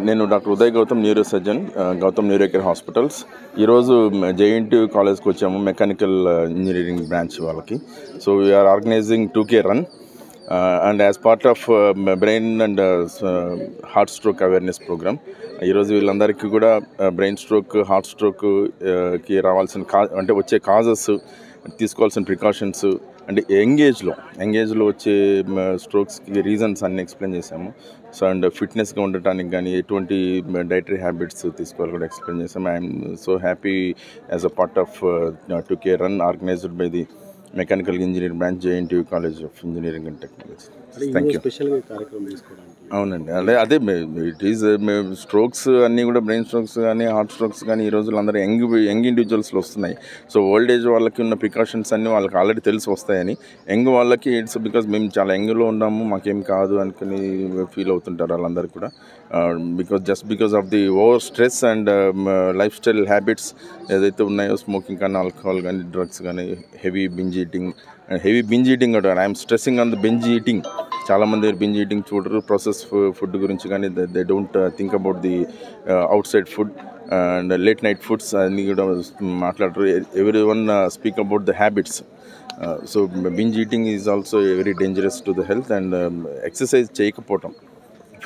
నేను doctor Uday Gautam, neuro surgeon, Gautam neuro care hospitals. ఈరోజు జేఎన్టీయూ కాలేజ్కి వచ్చాము, మెకానికల్ ఇంజనీరింగ్ బ్రాంచ్ వాళ్ళకి. So we're organizing 2K run and as part of brain and heart stroke awareness program. ఈరోజు వీళ్ళందరికీ కూడా బ్రెయిన్ స్ట్రోక్, హార్ట్ స్ట్రోక్కి రావాల్సిన అంటే వచ్చే కాజెస్, తీసుకోవాల్సిన ప్రికాషన్స్, అంటే యంగేజ్లో వచ్చే స్ట్రోక్స్కి రీజన్స్ అన్నీ ఎక్స్ప్లెయిన్ చేసాము. సో అండ్ ఫిట్నెస్గా ఉండటానికి కానీ ఎటువంటి డైటరీ హ్యాబిట్స్ తీసుకోవాలి కూడా ఎక్స్ప్లెయిన్ చేసాము. I'm so happy as a part of 2K run organised by the mechanical engineering branch, JNTU college of engineering and technology. Thank you. అవునండి, అదే ఇట్ ఈజ్ స్ట్రోక్స్ అన్నీ కూడా, బ్రెయిన్ స్ట్రోక్స్ కానీ heart strokes కానీ ఈ రోజుల్లో అందరూ యంగ్ ఇండివిజువల్స్లో వస్తున్నాయి. సో ఓల్డ్ ఏజ్ వాళ్ళకి ఉన్న ప్రికాషన్స్ అన్నీ వాళ్ళకి ఆల్రెడీ తెలిసి వస్తాయని, యంగ్ వాళ్ళకి ఇట్స్ బికాజ్ మేము చాలా యంగ్లో ఉన్నాము, మాకేం కాదు అనుకుని ఫీల్ అవుతుంటారు వాళ్ళందరూ కూడా. Because of the over stress and life style habits ఏదైతే ఉన్నాయో, స్మోకింగ్ కానీ, ఆల్కహాల్ కానీ, డ్రగ్స్ కానీ, హెవీ బింజ్ ఈటింగ్ కూడా. I'm stressing on the binge eating. చాలామంది బింజ్ ఈటింగ్ చూడరు, ప్రాసెస్ ఫుడ్ గురించి కానీ they don't think about the out side food and late night foods అన్నీ కూడా మాట్లాడరు. Every one speak about the habits. So binge eating is also very dangerous to the health. And exercise చేయకపోవటం,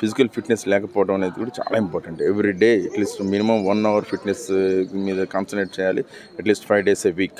physical fitness లేకపోవడం అనేది కూడా చాలా important. Every day at least minimum 1 hour fitness మీద concentrate చేయాలి, అట్లీస్ట్ 5 days a week.